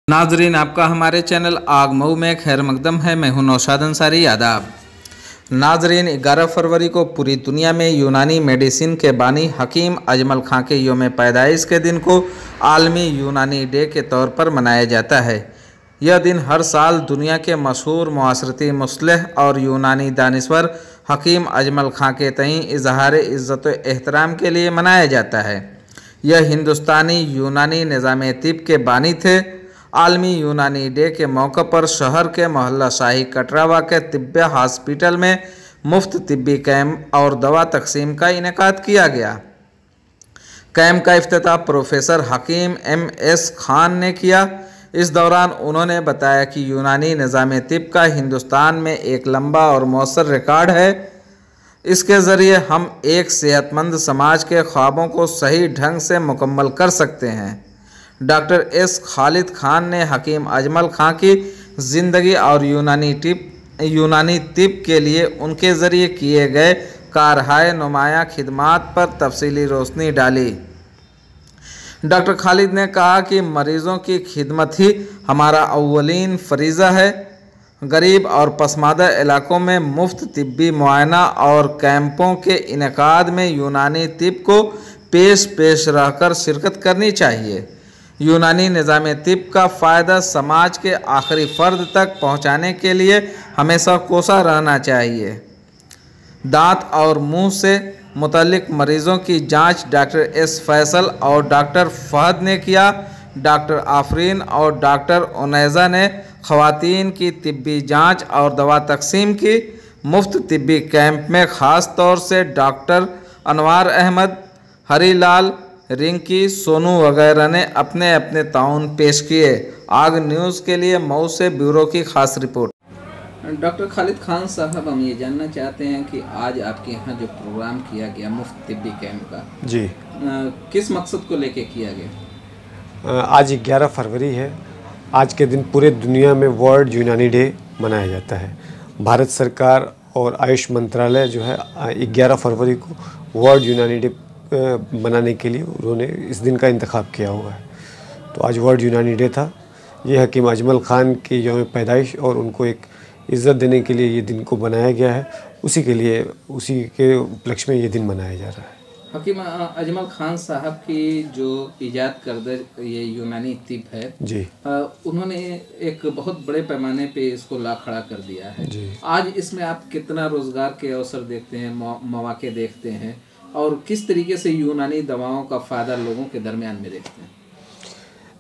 नाजरीन, आपका हमारे चैनल आग मऊ में खैर मकदम है। मैं हूं नौशाद अंसारी। आदाब नाजरीन, 11 फरवरी को पूरी दुनिया में यूनानी मेडिसिन के बानी हकीम अजमल खां के यौम पैदाइश के दिन को आलमी यूनानी डे के तौर पर मनाया जाता है। यह दिन हर साल दुनिया के मशहूर मुआसरती मुस्लिह और यूनानी दानिश्वर हकीम अजमल खां के तईं इजहार इज़्ज़त व एहतराम के लिए मनाया जाता है। यह हिंदुस्तानी यूनानी निज़ाम तिब के बानी थे। आलमी यूनानी डे के मौके पर शहर के मोहल्ला शाही कटरावा के तिब्बे हॉस्पिटल में मुफ्त तिब्बी कैंप और दवा तकसीम का इनेकाद किया गया। कैंप का इफ्तिताह प्रोफेसर हकीम MS खान ने किया। इस दौरान उन्होंने बताया कि यूनानी निज़ाम तिब का हिंदुस्तान में एक लंबा और मौसर रिकॉर्ड है। इसके ज़रिए हम एक सेहतमंद समाज के ख्वाबों को सही ढंग से मुकम्मल कर सकते हैं। डॉक्टर S खालिद खान ने हकीम अजमल खां की ज़िंदगी और यूनानी तिब के लिए उनके ज़रिए किए गए कारहाय नुमायाँ खिदमात पर तफसीली रोशनी डाली। डॉक्टर खालिद ने कहा कि मरीज़ों की खिदमत ही हमारा अव्वलीन फरीज़ा है। गरीब और पसमादा इलाकों में मुफ्त तिब्बी मुआयना और कैंपों के इनेकाद में यूनानी तिब को पेश रहकर शिरकत करनी चाहिए। यूनानी निज़ाम तिब का फ़ायदा समाज के आखिरी फ़र्द तक पहुँचाने के लिए हमेशा कोसा रहना चाहिए। दांत और मुंह से मुतल्लिक मरीज़ों की जांच डॉक्टर S फैसल और डॉक्टर फहद ने किया। डॉक्टर आफरीन और डॉक्टर उनैज़ा ने ख़वातीन की तिब्बी जांच और दवा तकसीम की। मुफ्त तिब्बी कैंप में ख़ास तौर से डॉक्टर अनवार अहमद, हरीलाल, रिंकी, सोनू वगैरह ने अपने अपने ताउन पेश किए। आग न्यूज़ के लिए मऊ से ब्यूरो की खास रिपोर्ट। डॉक्टर खालिद खान साहब, हम ये जानना चाहते हैं कि आज आपके यहाँ जो प्रोग्राम किया गया मुफ्त तिब्बी कैंप का, जी, किस मकसद को लेके किया गया? आज 11 फरवरी है। आज के दिन पूरे दुनिया में वर्ल्ड यूनानी डे मनाया जाता है। भारत सरकार और आयुष मंत्रालय जो है 11 फरवरी को वर्ल्ड यूनानी डे मनाने के लिए उन्होंने इस दिन का इंतखाब किया हुआ है। तो आज वर्ल्ड यूनानी डे था। ये हकीम अजमल खान की यौम पैदाइश और उनको एक इज़्ज़त देने के लिए ये दिन को बनाया गया है। उसी के उपलक्ष्य में ये दिन मनाया जा रहा है। हकीम अजमल खान साहब की जो इजाद करदा ये यूनानी तिब है, जी, उन्होंने एक बहुत बड़े पैमाने पे इसको ला खड़ा कर दिया है। जी। आज इसमें आप कितना रोज़गार के अवसर देखते हैं, मौके देखते हैं, और किस तरीके से यूनानी दवाओं का फ़ायदा लोगों के दरमियान में देखते हैं?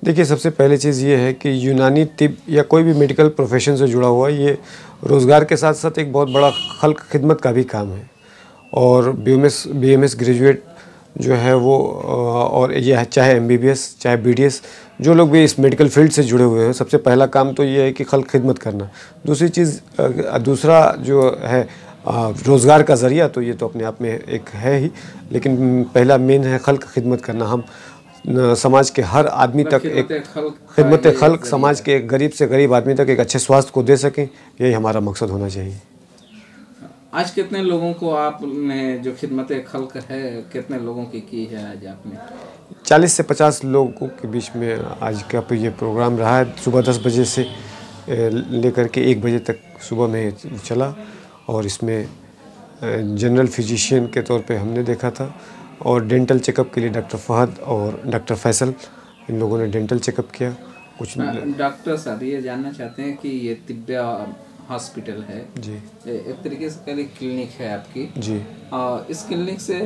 देखिए, सबसे पहले चीज़ ये है कि यूनानी तिब या कोई भी मेडिकल प्रोफेशन से जुड़ा हुआ ये रोज़गार के साथ साथ एक बहुत बड़ा खल्क खिदमत का भी काम है। और BMS ग्रेजुएट जो है वो और ये चाहे MBBS चाहे BDS जो लोग भी इस मेडिकल फील्ड से जुड़े हुए हैं, सबसे पहला काम तो ये है कि खल्क खिदमत करना। दूसरी चीज़, दूसरा जो है रोज़गार का ज़रिया, तो ये तो अपने आप में एक है ही, लेकिन पहला मेन है खल्क खिदमत करना। हम समाज के हर आदमी तक एक खिदमत खल्क, समाज के गरीब से गरीब आदमी तक एक अच्छे स्वास्थ्य को दे सकें, यही हमारा मकसद होना चाहिए। आज कितने लोगों को आपने जो खिदमत खल्क है, कितने लोगों की है आज आपने? 40 से 50 लोगों के बीच में आज का ये प्रोग्राम रहा है। सुबह 10 बजे से लेकर के 1 बजे तक सुबह में चला। और इसमें जनरल फिजिशियन के तौर पे हमने देखा था, और डेंटल चेकअप के लिए डॉक्टर फहद और डॉक्टर फैसल, इन लोगों ने डेंटल चेकअप किया। कुछ डॉक्टर साहब ये जानना चाहते हैं कि ये तिब्बे हॉस्पिटल है, जी, एक तरीके से पहले क्लिनिक है आपकी, जी, इस क्लिनिक से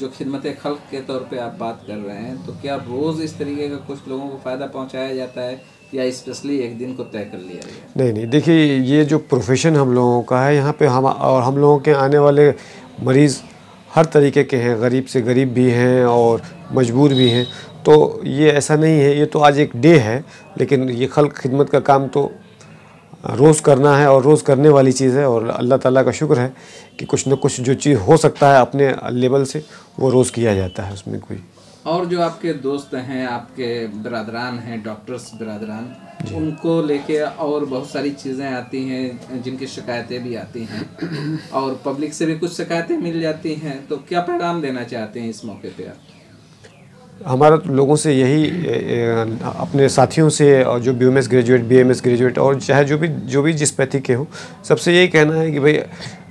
जो खिदमत खल्क के तौर पे आप बात कर रहे हैं, तो क्या रोज़ इस तरीके का कुछ लोगों को फ़ायदा पहुँचाया जाता है या स्पेशली एक दिन को तय कर लिया गया? नहीं, देखिए, ये जो प्रोफेशन हम लोगों का है, यहाँ पे हम लोगों के आने वाले मरीज़ हर तरीके के हैं। गरीब से गरीब भी हैं और मजबूर भी हैं। तो ये ऐसा नहीं है, ये तो आज एक डे है, लेकिन ये खल्क खिदमत का काम तो रोज़ करना है और रोज़ करने वाली चीज़ है। और अल्लाह ताला का शुक्र है कि कुछ न कुछ जो चीज़ हो सकता है अपने लेवल से, वो रोज़ किया जाता है, उसमें कोई। और जो आपके दोस्त हैं, आपके बिरादरान हैं, डॉक्टर्स बिरादरान, उनको लेके और बहुत सारी चीज़ें आती हैं जिनकी शिकायतें भी आती हैं और पब्लिक से भी कुछ शिकायतें मिल जाती हैं, तो क्या पैगाम देना चाहते हैं इस मौके पे आप? हमारा तो लोगों से यही अपने साथियों से और जो BMS ग्रेजुएट, BAMS ग्रेजुएट और चाहे जो भी जिस पैथी के हों, सबसे यही कहना है कि भाई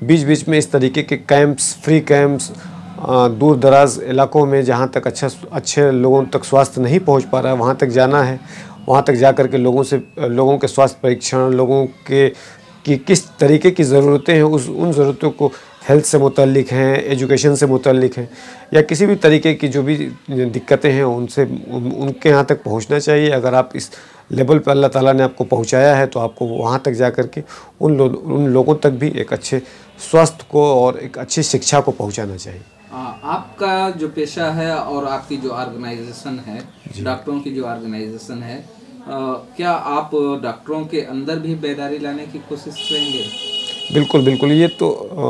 बीच बीच में इस तरीके के कैंप्स, फ्री कैंप्स दूर दराज इलाकों में जहाँ तक अच्छे लोगों तक स्वास्थ्य नहीं पहुँच पा रहा है, वहाँ तक जाना है। वहाँ तक जा कर के लोगों के स्वास्थ्य परीक्षण, लोगों के कि किस तरीके की ज़रूरतें हैं, उन ज़रूरतों को हेल्थ से मुतल्लिक हैं, एजुकेशन से मुतल्लिक हैं, या किसी भी तरीके की जो भी दिक्कतें हैं उनके यहाँ तक पहुँचना चाहिए। अगर आप इस लेवल पर अल्लाह ताला ने आपको पहुँचाया है तो आपको वहाँ तक जा कर के उन लोगों तक भी एक अच्छे स्वास्थ्य को और एक अच्छी शिक्षा को पहुँचाना चाहिए। आपका जो पेशा है और आपकी जो ऑर्गेनाइजेशन है, डॉक्टरों की जो ऑर्गेनाइजेशन है, क्या आप डॉक्टरों के अंदर भी बेदारी लाने की कोशिश करेंगे? बिल्कुल बिल्कुल, ये तो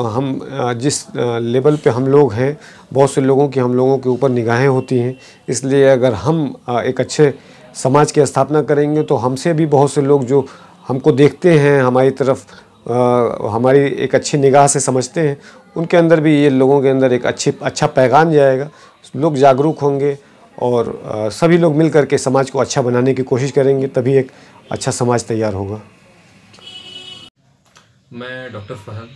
हम जिस लेवल पे हम लोग हैं, बहुत से लोगों की हम लोगों के ऊपर निगाहें होती हैं, इसलिए अगर हम एक अच्छे समाज की स्थापना करेंगे तो हमसे भी बहुत से लोग जो हमको देखते हैं, हमारी तरफ हमारी एक अच्छी निगाह से समझते हैं, उनके अंदर भी ये लोगों के अंदर एक अच्छा पैगाम जाएगा। लोग जागरूक होंगे और सभी लोग मिल करके समाज को अच्छा बनाने की कोशिश करेंगे, तभी एक अच्छा समाज तैयार होगा। मैं doctor Fahad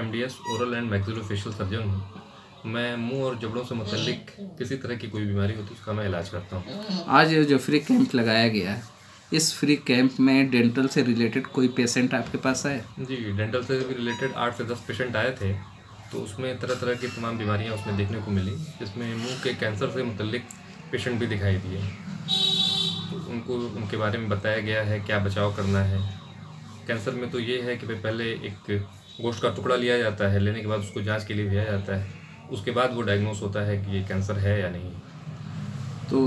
MDS oral and maxillofacial surgeon हूँ। मैं मुंह और जबड़ों से मुतल्लिक किसी तरह की कोई बीमारी होती है उसका मैं इलाज करता हूँ। आज जो फ्री कैंप लगाया गया है, इस फ्री कैंप में डेंटल से रिलेटेड कोई पेशेंट आपके पास आए? जी, डेंटल से रिलेटेड 8 से 10 पेशेंट आए थे, तो उसमें तरह तरह की तमाम बीमारियाँ उसमें देखने को मिली, जिसमें मुंह के कैंसर से मुतल्लिक पेशेंट भी दिखाई दिए। तो उनको उनके बारे में बताया गया है क्या बचाव करना है। कैंसर में तो ये है कि पहले एक गोश्त का टुकड़ा लिया जाता है, लेने के बाद उसको जांच के लिए भेजा जाता है, उसके बाद वो डायग्नोस होता है कि ये कैंसर है या नहीं। तो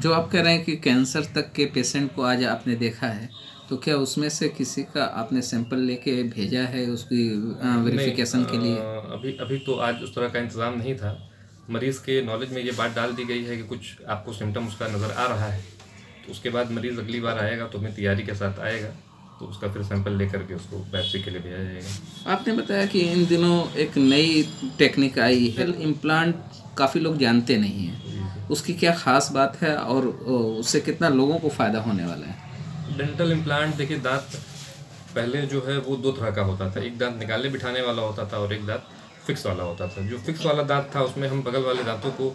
जो आप कह रहे हैं कि कैंसर तक के पेशेंट को आज आपने देखा है, तो क्या उसमें से किसी का आपने सैंपल लेके भेजा है उसकी वेरिफिकेशन के लिए? अभी तो आज उस तरह का इंतज़ाम नहीं था। मरीज़ के नॉलेज में ये बात डाल दी गई है कि कुछ आपको सिम्टम उसका नज़र आ रहा है, तो उसके बाद मरीज़ अगली बार आएगा तो अपनी तैयारी के साथ आएगा, तो उसका फिर सैंपल लेकर के उसको बायोप्सी के लिए भेजा जाएगा। आपने बताया कि इन दिनों एक नई टेक्निक आई है, इम्प्लांट काफ़ी लोग जानते नहीं हैं, उसकी क्या ख़ास बात है और उससे कितना लोगों को फ़ायदा होने वाला है? डेंटल इम्प्लांट देखिए, दांत पहले जो है वो 2 तरह का होता था। एक दांत निकालने बिठाने वाला होता था और एक दांत फिक्स वाला होता था। जो फिक्स वाला दांत था उसमें हम बगल वाले दांतों को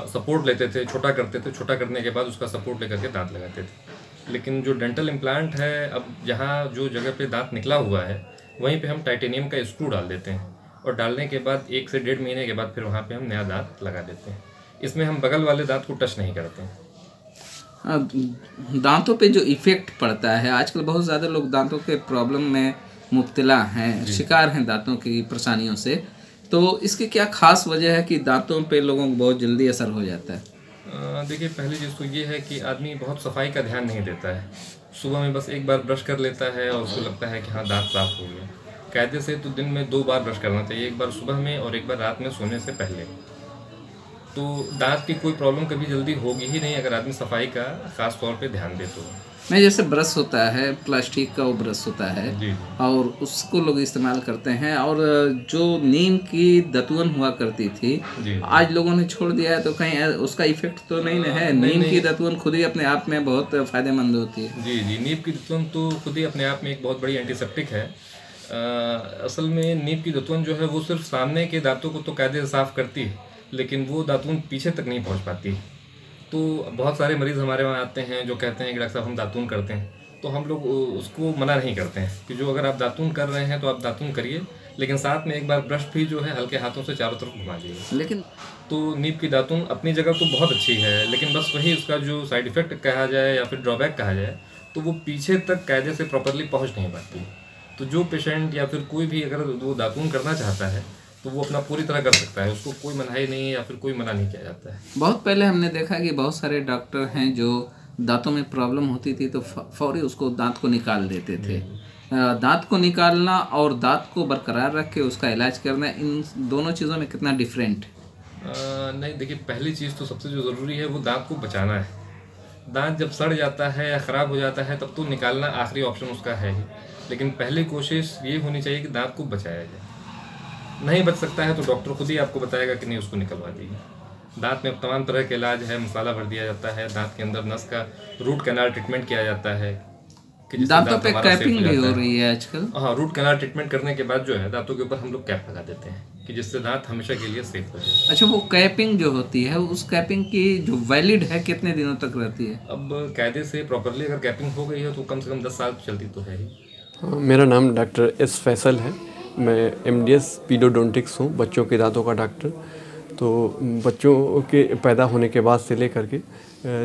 सपोर्ट लेते थे, छोटा करते थे, छोटा करने के बाद उसका सपोर्ट लेकर के दांत लगाते थे। लेकिन जो डेंटल इम्प्लांट है, अब जहाँ जो जगह पे दांत निकला हुआ है वहीं पे हम टाइटेनियम का स्क्रू डाल देते हैं, और डालने के बाद 1 से 1.5 महीने के बाद फिर वहाँ पे हम नया दांत लगा देते हैं। इसमें हम बगल वाले दांत को टच नहीं करते हैं। दांतों पे जो इफ़ेक्ट पड़ता है, आजकल बहुत ज़्यादा लोग दांतों के प्रॉब्लम में मुब्तला हैं, शिकार हैं दांतों की परेशानियों से, तो इसकी क्या खास वजह है कि दांतों पे लोगों को बहुत जल्दी असर हो जाता है? देखिए, पहली चीज़ तो ये है कि आदमी बहुत सफाई का ध्यान नहीं देता है। सुबह में बस एक बार ब्रश कर लेता है और उसको लगता है कि हाँ दांत साफ़ हो गया। कायदे से तो दिन में 2 बार ब्रश करना चाहिए, एक बार सुबह में और एक बार रात में सोने से पहले। तो दांत की कोई प्रॉब्लम कभी जल्दी होगी ही नहीं अगर आदमी सफाई का ख़ास तौर पे ध्यान दे तो। मैं जैसे ब्रश होता है, प्लास्टिक का वो ब्रश होता है जी। और उसको लोग इस्तेमाल करते हैं, और जो नीम की दतुअन हुआ करती थी जी। आज लोगों ने छोड़ दिया है, तो कहीं उसका इफेक्ट तो नहीं है? नीम की दतुअन खुद ही अपने आप में बहुत फ़ायदेमंद होती है। जी जी, नीम की दतुअन तो खुद ही अपने आप में एक बहुत बड़ी एंटीसेप्टिक है। असल में नीम की दतुअन जो है वो सिर्फ सामने के दांतों को तो कायदे से साफ़ करती है, लेकिन वो दातून पीछे तक नहीं पहुंच पाती। तो बहुत सारे मरीज़ हमारे वहाँ आते हैं जो कहते हैं कि डॉक्टर साहब हम दातून करते हैं, तो हम लोग उसको मना नहीं करते हैं कि जो अगर आप दातून कर रहे हैं तो आप दातून करिए, लेकिन साथ में एक बार ब्रश भी जो है हल्के हाथों से चारों तरफ घुमा दीजिए। लेकिन तो नीम की दातून अपनी जगह तो बहुत अच्छी है, लेकिन बस वही उसका जो साइड इफ़ेक्ट कहा जाए या फिर ड्रॉबैक कहा जाए, तो वो पीछे तक कायदे से प्रॉपरली पहुँच नहीं पाती। तो जो पेशेंट या फिर कोई भी अगर वो दातून करना चाहता है तो वो अपना पूरी तरह कर सकता है, उसको कोई मनाही नहीं है या फिर कोई मना नहीं किया जाता है। बहुत पहले हमने देखा कि बहुत सारे डॉक्टर हैं जो दांतों में प्रॉब्लम होती थी तो फौरी उसको दांत को निकाल देते थे। दांत को निकालना और दांत को बरकरार रख के उसका इलाज करना, इन दोनों चीज़ों में कितना डिफरेंट? नहीं, देखिए, पहली चीज़ तो सबसे जो ज़रूरी है वो दांत को बचाना है। दांत जब सड़ जाता है या ख़राब हो जाता है तब तो निकालना आखिरी ऑप्शन उसका है ही, लेकिन पहली कोशिश ये होनी चाहिए कि दांत को बचाया जाए। नहीं बच सकता है तो डॉक्टर खुद ही आपको बताएगा कि नहीं उसको निकलवा दीजिए। दांत में तमाम तरह के इलाज है, मसाला भर दिया जाता है, दांत के अंदर नस का रूट कैनाल ट्रीटमेंट किया जाता है कि जिससे दांतों दांत पे हमारा कैपिंग सेफ भी हो जाता है। रही है आजकल। हाँ, रूट कैनाल ट्रीटमेंट करने के बाद जो है दांतों के ऊपर हम लोग कैप लगा देते हैं कि जिससे दांत हमेशा के लिए सेफ हो जाए। अच्छा, वो कैपिंग जो होती है, उस कैपिंग की जो वैलिड है कितने दिनों तक रहती है? अब कायदे से प्रॉपरली अगर कैपिंग हो गई है तो कम से कम 10 साल चलती तो है ही। हाँ, मेरा नाम डॉक्टर एस फैसल है। मैं MDS पीडोडोंटिक्स हूँ, बच्चों के दांतों का डॉक्टर। तो बच्चों के पैदा होने के बाद से लेकर के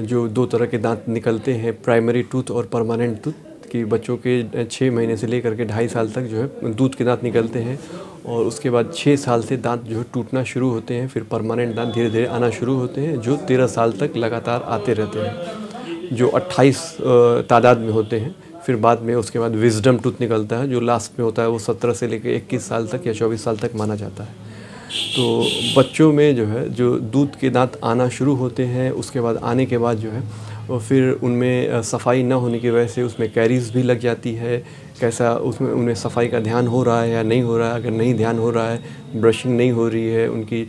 जो 2 तरह के दांत निकलते हैं, प्राइमरी टूथ और परमानेंट टूथ, कि बच्चों के 6 महीने से लेकर के 2.5 साल तक जो है दूध के दांत निकलते हैं और उसके बाद 6 साल से दांत जो है टूटना शुरू होते हैं। फिर परमानेंट दांत धीरे धीरे आना शुरू होते हैं जो 13 साल तक लगातार आते रहते हैं, जो 28 तादाद में होते हैं। फिर बाद में उसके बाद विजडम टूथ निकलता है जो लास्ट में होता है, वो 17 से लेकर 21 साल तक या 24 साल तक माना जाता है। तो बच्चों में जो है जो दूध के दांत आना शुरू होते हैं, उसके बाद आने के बाद जो है और फिर उनमें सफाई ना होने की वजह से उसमें कैरीज भी लग जाती है। कैसा उसमें उनमें सफाई का ध्यान हो रहा है या नहीं हो रहा है। अगर नहीं ध्यान हो रहा है, ब्रशिंग नहीं हो रही है, उनकी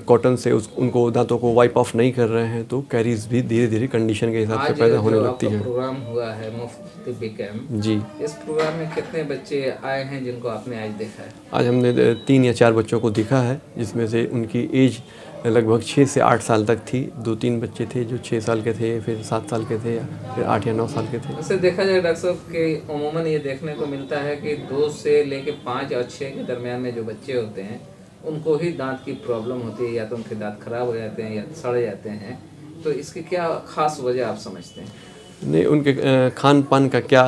कॉटन से उनको दांतों को वाइप ऑफ नहीं कर रहे हैं, तो कैरीज भी धीरे धीरे कंडीशन के हिसाब से पैदा होने लगती है। प्रोग्राम हुआ है मुफ्त टिब्बी कैंप जी, इस प्रोग्राम में कितने बच्चे आए हैं जिनको आपने आज देखा है? आज हमने 3 या 4 बच्चों को देखा है, जिसमें से उनकी एज लगभग 6 से 8 साल तक थी। 2-3 बच्चे थे जो 6 साल के थे, फिर 7 साल के थे, फिर 8 या 9 साल के थे। वैसे देखा जाए डॉक्टर साहब कि अमूमन ये देखने को मिलता है कि 2 से लेके 5 और 6 के दरमियान में जो बच्चे होते हैं उनको ही दांत की प्रॉब्लम होती है, या तो उनके दांत खराब हो जाते हैं या सड़ जाते हैं। तो इसकी क्या खास वजह आप समझते हैं? नहीं, उनके खान पान का क्या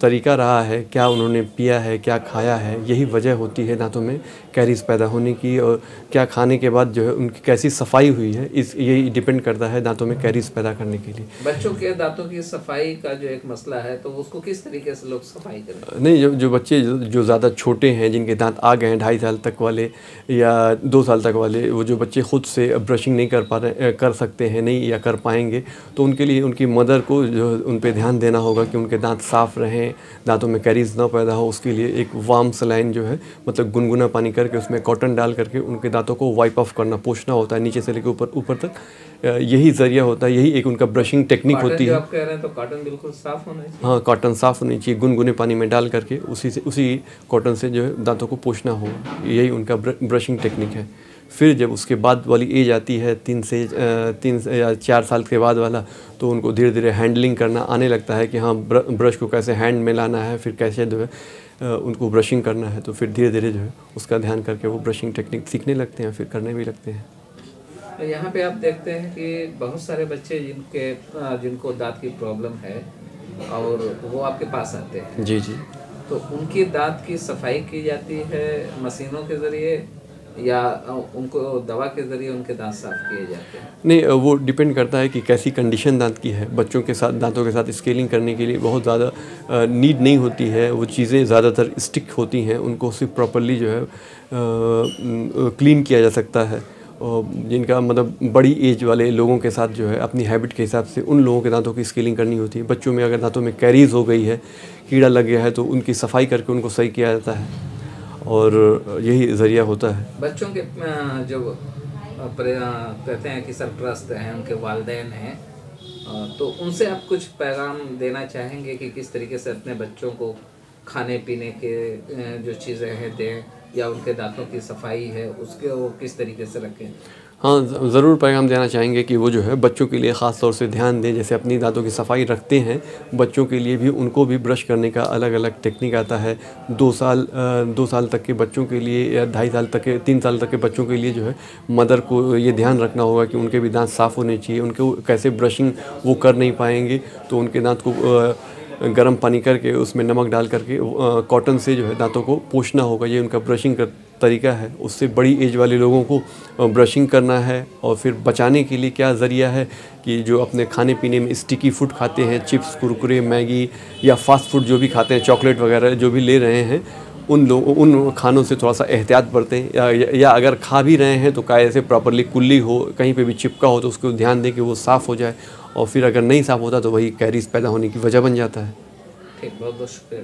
तरीका रहा है, क्या उन्होंने पिया है, क्या खाया है, यही वजह होती है दांतों में कैरीज पैदा होने की। और क्या खाने के बाद जो है उनकी कैसी सफाई हुई है, इस यही डिपेंड करता है दांतों में कैरीज पैदा करने के लिए। बच्चों के दांतों की सफाई का जो एक मसला है, तो उसको किस तरीके से लोग सफाई करें? नहीं, जो बच्चे जो ज़्यादा छोटे हैं, जिनके दांत आ गए हैं 2.5 साल तक वाले या 2 साल तक वाले, वो जो बच्चे खुद से ब्रशिंग नहीं कर सकते हैं नहीं या कर पाएंगे, तो उनके लिए उनकी मदर को जो उन पे ध्यान देना होगा कि उनके दांत साफ़ रहें, दांतों में कैरीज ना पैदा हो। उसके लिए एक वार्म सलाइन जो है, मतलब गुनगुना पानी करके उसमें कॉटन डाल करके उनके दांतों को वाइप ऑफ करना, पोंछना होता है नीचे से लेकर ऊपर तक। यही ज़रिया होता है, यही एक उनका ब्रशिंग टेक्निक होती है। आप कह रहे हैं तो कॉटन बिल्कुल साफ होना चाहिए। हाँ, कॉटन साफ़ होनी चाहिए, गुनगुने पानी में डाल करके उसी कॉटन से जो है दांतों को पोंछना हो, यही उनका ब्रशिंग टेक्निक है। फिर जब उसके बाद वाली एज आती है 3 या 4 साल के बाद वाला, तो उनको धीरे धीरे हैंडलिंग करना आने लगता है कि हाँ, ब्रश को कैसे हैंड में लाना है, फिर कैसे जो है उनको ब्रशिंग करना है। तो फिर धीरे धीरे जो है उसका ध्यान करके वो ब्रशिंग टेक्निक सीखने लगते हैं, फिर करने भी लगते हैं। यहाँ पे आप देखते हैं कि बहुत सारे बच्चे जिनको दांत की प्रॉब्लम है और वो आपके पास आते हैं। जी जी। तो उनकी दांत की सफाई की जाती है मशीनों के ज़रिए या उनको दवा के ज़रिए उनके दांत साफ किए जाते हैं? नहीं, वो डिपेंड करता है कि कैसी कंडीशन दांत की है। बच्चों के साथ दांतों के साथ स्केलिंग करने के लिए बहुत ज़्यादा नीड नहीं होती है, वो चीज़ें ज़्यादातर स्टिक होती हैं, उनको सिर्फ प्रॉपर्ली जो है क्लीन किया जा सकता है। और जिनका मतलब बड़ी एज वाले लोगों के साथ जो है अपनी हैबिट के हिसाब से उन लोगों के दांतों की स्केलिंग करनी होती है। बच्चों में अगर दांतों में कैरीज हो गई है, कीड़ा लग गया है, तो उनकी सफाई करके उनको सही किया जाता है और यही ज़रिया होता है। बच्चों के जो कहते हैं कि सरप्रस्त हैं, उनके वालिदैन हैं, तो उनसे आप कुछ पैगाम देना चाहेंगे कि किस तरीके से अपने बच्चों को खाने पीने के जो चीज़ें हैं दें, या उनके दांतों की सफाई है उसके वो किस तरीके से रखें? हाँ, ज़रूर पैगाम देना चाहेंगे कि वो जो है बच्चों के लिए ख़ास तौर से ध्यान दें। जैसे अपनी दांतों की सफाई रखते हैं, बच्चों के लिए भी उनको भी ब्रश करने का अलग अलग टेक्निक आता है। 2 साल तक के बच्चों के लिए या 2.5 साल तक के 3 साल तक के बच्चों के लिए जो है मदर को ये ध्यान रखना होगा कि उनके भी दांत साफ़ होने चाहिए। उनको कैसे ब्रशिंग वो कर नहीं पाएंगे, तो उनके दांत को गर्म पानी करके उसमें नमक डाल करके कॉटन से जो है दांतों को पोंछना होगा। ये उनका ब्रशिंग का तरीका है। उससे बड़ी एज वाले लोगों को ब्रशिंग करना है। और फिर बचाने के लिए क्या ज़रिया है कि जो अपने खाने पीने में स्टिकी फूड खाते हैं, चिप्स, कुरकुरे, मैगी या फास्ट फूड जो भी खाते हैं, चॉकलेट वगैरह जो भी ले रहे हैं, उन खानों से थोड़ा सा एहतियात बरतें। या अगर खा भी रहे हैं तो कायदे से प्रॉपरली कुल्ली हो, कहीं पे भी चिपका हो तो उसको ध्यान दें कि वो साफ़ हो जाए। और फिर अगर नहीं साफ़ होता तो वही कैरीज पैदा होने की वजह बन जाता है। ठीक, बहुत बहुत शुक्रिया।